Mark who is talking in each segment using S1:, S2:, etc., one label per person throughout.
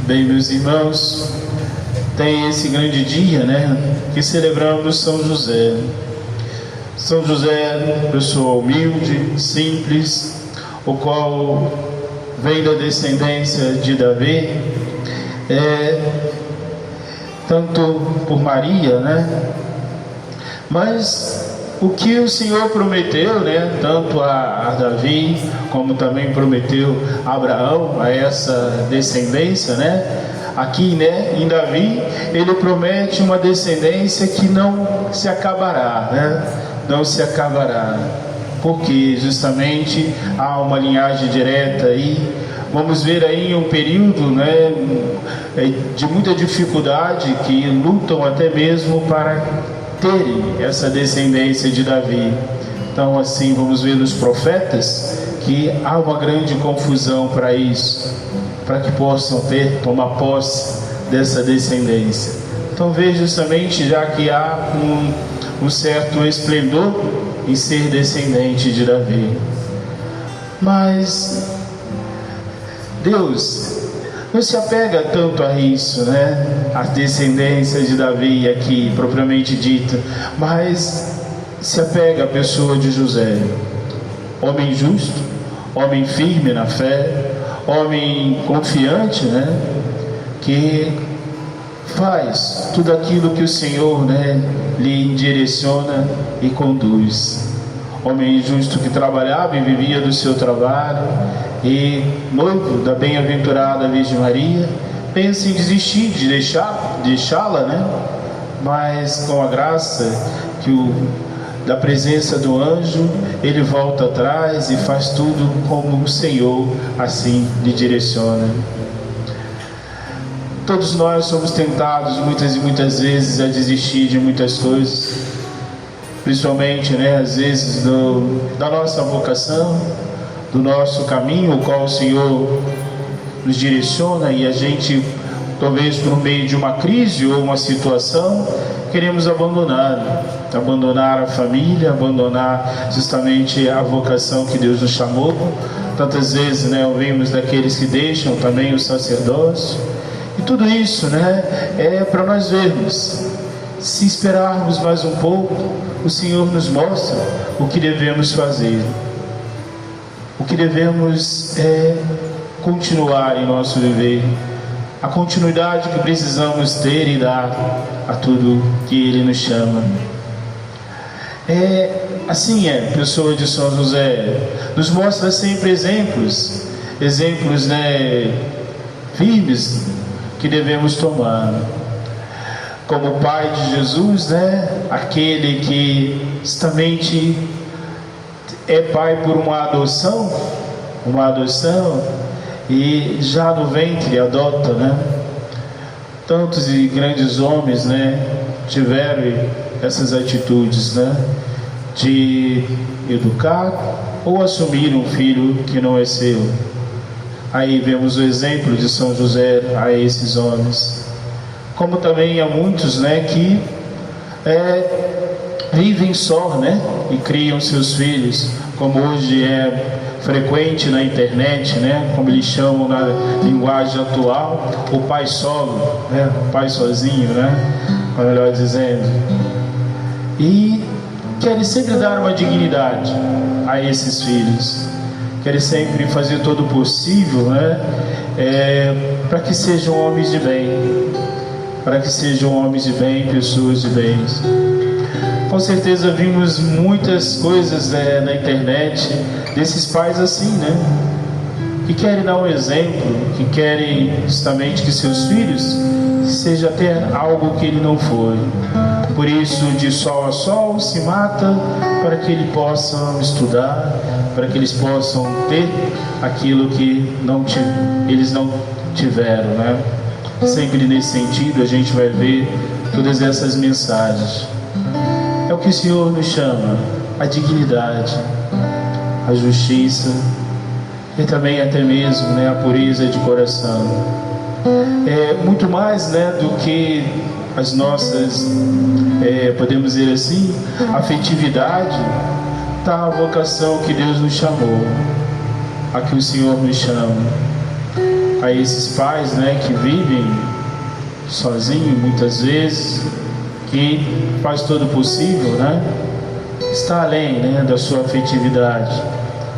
S1: Bem, meus irmãos, tem esse grande dia, que celebramos São José. São José, pessoa humilde, simples, o qual vem da descendência de Davi, tanto por Maria, mas o que o Senhor prometeu, tanto a Davi, como também prometeu a Abraão, a essa descendência, aqui, em Davi, ele promete uma descendência que não se acabará, não se acabará, porque justamente há uma linhagem direta aí. Vamos ver aí um período, de muita dificuldade, que lutam até mesmo para terem essa descendência de Davi. Então, assim, vamos ver nos profetas que há uma grande confusão para isso, para que possam tomar posse dessa descendência. Então, veja justamente, já que há um certo esplendor em ser descendente de Davi. Mas Deus não se apega tanto a isso, a descendência de Davi aqui, propriamente dita, mas se apega à pessoa de José, homem justo, homem firme na fé, homem confiante, que faz tudo aquilo que o Senhor, lhe direciona e conduz. Homem justo que trabalhava e vivia do seu trabalho, e noivo da bem-aventurada Virgem Maria, pensa em desistir de deixá-la, mas com a graça da presença do anjo, ele volta atrás e faz tudo como o Senhor assim lhe direciona. Todos nós somos tentados muitas e muitas vezes a desistir de muitas coisas, principalmente, às vezes, da nossa vocação, do nosso caminho, o qual o Senhor nos direciona, e a gente, talvez por meio de uma crise ou uma situação, queremos abandonar a família, abandonar justamente a vocação que Deus nos chamou. Tantas vezes, ouvimos daqueles que deixam também o sacerdócio, e tudo isso, é para nós vermos. Se esperarmos mais um pouco, o Senhor nos mostra o que devemos fazer. O que devemos continuar em nosso viver. A continuidade que precisamos ter e dar a tudo que Ele nos chama. Assim pessoa de São José. Nos mostra sempre exemplos firmes que devemos tomar. Como o pai de Jesus, aquele que justamente é pai por uma adoção, e já no ventre adota, Tantos e grandes homens, tiveram essas atitudes, de educar ou assumir um filho que não é seu. Aí vemos o exemplo de São José a esses homens. Como também há muitos, que vivem só, e criam seus filhos, como hoje é frequente na internet, como eles chamam na linguagem atual, o pai solo, o pai sozinho, melhor dizendo. E querem sempre dar uma dignidade a esses filhos, querem sempre fazer todo o possível, para que sejam homens de bem, pessoas de bens. Com certeza vimos muitas coisas na internet desses pais assim, que querem dar um exemplo, que querem justamente que seus filhos seja até algo que ele não foi. Por isso, de sol a sol, se mata para que eles possam estudar, para que eles possam ter aquilo que eles não tiveram, Sempre nesse sentido a gente vai ver todas essas mensagens. É o que o Senhor nos chama: a dignidade, a justiça e também até mesmo a pureza de coração. Muito mais do que as nossas, podemos dizer assim, afetividade, está a vocação que Deus nos chamou, a que o Senhor nos chama. a esses pais, né, que vivem sozinhos muitas vezes, que faz todo o possível, né, está além, né, da sua afetividade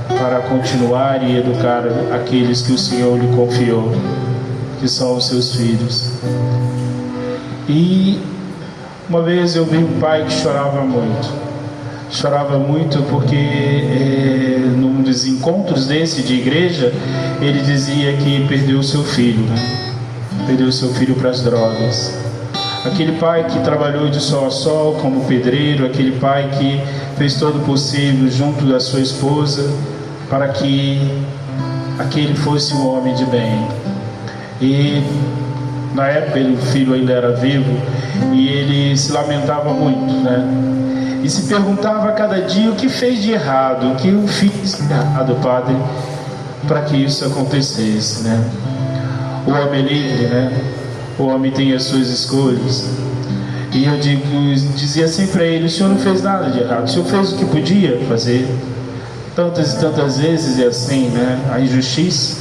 S1: para continuar e educar aqueles que o Senhor lhe confiou, que são os seus filhos. E uma vez eu vi um pai que chorava muito porque num dos encontros desse de igreja, ele dizia que perdeu seu filho, né? Perdeu seu filho para as drogas. Aquele pai que trabalhou de sol a sol como pedreiro, aquele pai que fez todo o possível junto da sua esposa para que aquele fosse um homem de bem. E na época o filho ainda era vivo e ele se lamentava muito, né? E se perguntava a cada dia o que fez de errado, o que eu fiz de errado, Padre, para que isso acontecesse, né? O homem é livre, né? O homem tem as suas escolhas. E eu dizia sempre a ele: o senhor não fez nada de errado, o senhor fez o que podia fazer. Tantas e tantas vezes é assim, né? A injustiça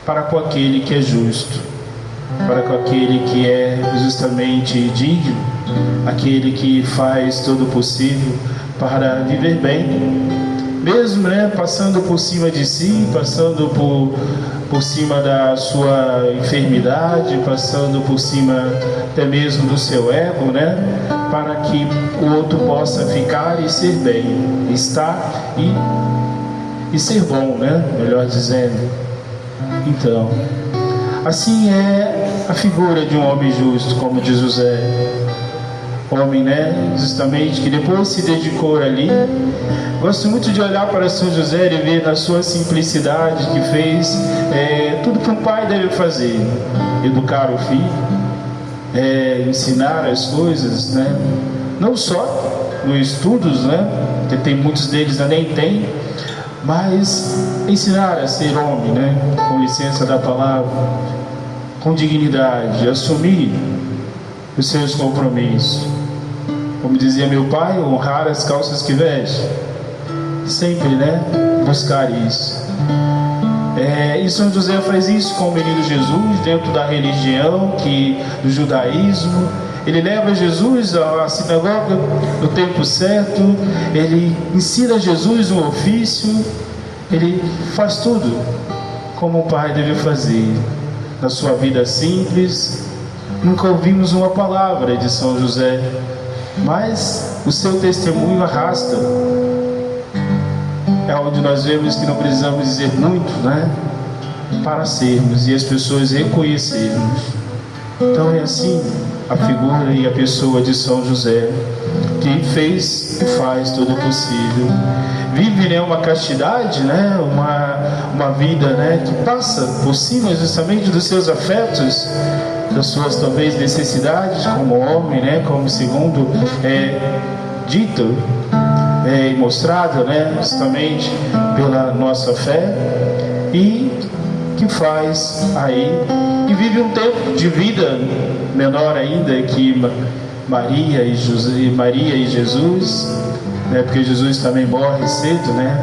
S1: para com aquele que é justo, para com aquele que é justamente digno, aquele que faz todo o possível para viver bem, mesmo, né, passando por cima de si, passando por cima da sua enfermidade, passando por cima até mesmo do seu ego, né, para que o outro possa ficar e ser bem, estar e ser bom, né, melhor dizendo. Então, assim é a figura de um homem justo, como diz José. Homem, né, justamente, que depois se dedicou ali. Gosto muito de olhar para São José e ver na sua simplicidade que fez tudo que um pai deve fazer: educar o filho, ensinar as coisas, né, não só nos estudos, né, que tem muitos deles nem tem, mas ensinar a ser homem, né, com licença da palavra, com dignidade, assumir os seus compromissos. Como dizia meu pai, honrar as calças que veste. Sempre, né, buscar isso. E São José faz isso com o menino Jesus dentro da religião, do judaísmo. Ele leva Jesus à sinagoga no tempo certo, ele ensina a Jesus um ofício, ele faz tudo como um pai deve fazer. Na sua vida simples, nunca ouvimos uma palavra de São José, mas o seu testemunho arrasta. É onde nós vemos que não precisamos dizer muito, né, para sermos e as pessoas reconhecermos. Então é assim a figura e a pessoa de São José, que fez e faz todo o possível. Vive, né, uma castidade, né, uma vida, né, que passa por cima justamente dos seus afetos, das suas talvez necessidades como homem, né, como segundo dito e mostrado, né, justamente pela nossa fé, e que faz aí, e vive um tempo de vida menor ainda que Maria e Jesus, né, porque Jesus também morre cedo, né?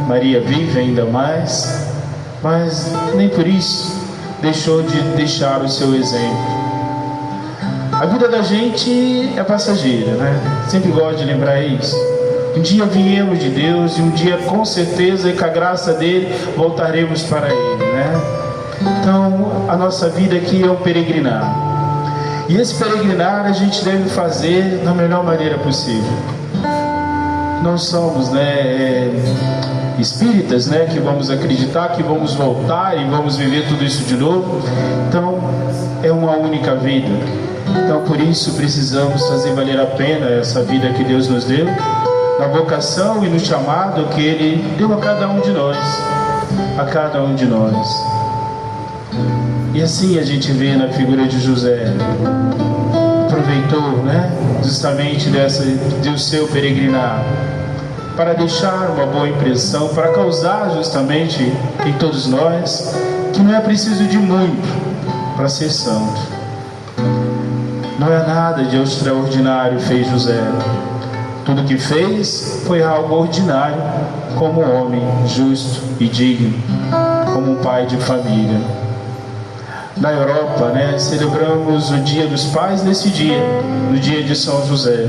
S1: Maria vive ainda mais, mas nem por isso deixou de deixar o seu exemplo. A vida da gente é passageira, né? Sempre gosto de lembrar isso. Um dia viemos de Deus e um dia com certeza e com a graça dele voltaremos para ele, né? Então a nossa vida aqui é um peregrinar, e esse peregrinar a gente deve fazer da melhor maneira possível. Não somos, né, espíritas, né, que vamos acreditar que vamos voltar e vamos viver tudo isso de novo. Então é uma única vida. Então por isso precisamos fazer valer a pena essa vida que Deus nos deu, na vocação e no chamado que Ele deu a cada um de nós, a cada um de nós. E assim a gente vê na figura de José, aproveitou, né, justamente do seu peregrinar para deixar uma boa impressão, para causar justamente em todos nós que não é preciso de muito para ser santo. Não é nada de extraordinário fez José. Tudo que fez foi algo ordinário, como homem justo e digno, como um pai de família. Na Europa, né, celebramos o Dia dos Pais nesse dia, no dia de São José,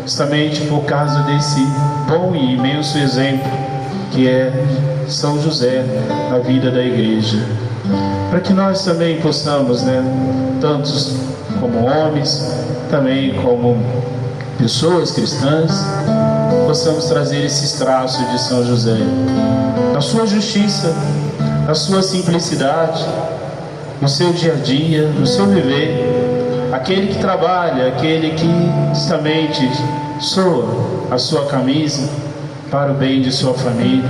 S1: justamente por causa desse bom e imenso exemplo que é São José na vida da igreja. Para que nós também possamos, né, tantos como homens, também como pessoas cristãs, possamos trazer esses traços de São José, na sua justiça, na sua simplicidade, no seu dia a dia, no seu viver, aquele que trabalha, aquele que justamente soa a sua camisa para o bem de sua família,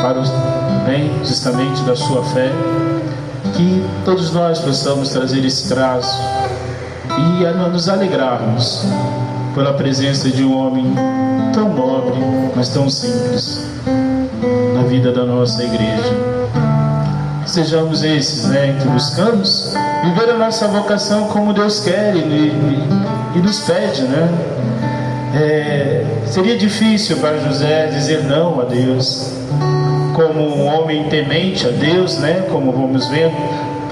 S1: para o bem justamente da sua fé, que todos nós possamos trazer esse traço e a nos alegrarmos pela presença de um homem tão nobre, mas tão simples na vida da nossa igreja. Sejamos esses, né, que buscamos viver a nossa vocação como Deus quer e nos pede, né? Seria difícil para José dizer não a Deus, como um homem temente a Deus, né? Como vamos ver,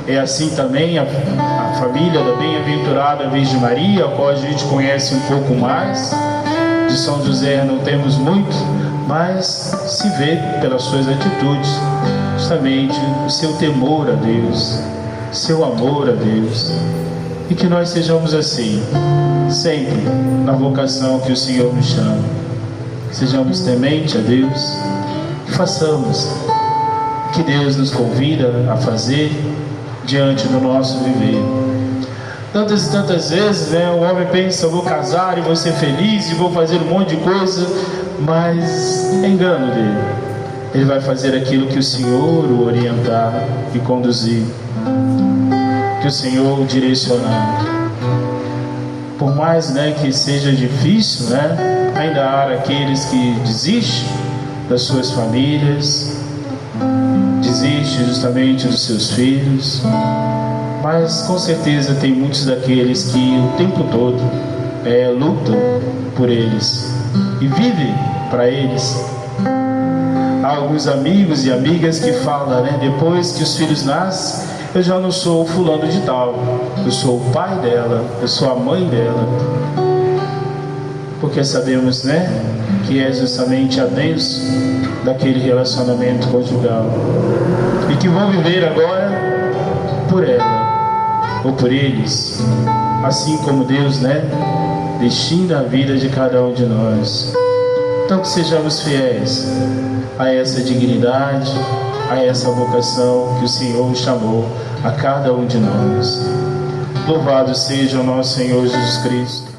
S1: é assim também a família da bem-aventurada Virgem Maria, a qual a gente conhece um pouco mais. De São José não temos muito, mas se vê pelas suas atitudes, justamente o seu temor a Deus, seu amor a Deus, e que nós sejamos assim, sempre na vocação que o Senhor nos chama. Sejamos tementes a Deus, e façamos o que Deus nos convida a fazer diante do nosso viver. Tantas e tantas vezes, né, o homem pensa: eu vou casar e vou ser feliz e vou fazer um monte de coisa, mas é engano dele. Ele vai fazer aquilo que o Senhor o orientar e conduzir, que o Senhor o direcionar. Por mais, né, que seja difícil, né, ainda há aqueles que desistem das suas famílias, desistem justamente dos seus filhos, mas com certeza tem muitos daqueles que o tempo todo lutam por eles e vivem para eles. Há alguns amigos e amigas que falam, né, depois que os filhos nascem: eu já não sou o fulano de tal, eu sou o pai dela, eu sou a mãe dela. Porque sabemos, né, que é justamente a bênção daquele relacionamento conjugal, e que vão viver agora por ela ou por eles, assim como Deus, né, destina a vida de cada um de nós. Então que sejamos fiéis a essa dignidade, a essa vocação que o Senhor chamou a cada um de nós. Louvado seja o nosso Senhor Jesus Cristo.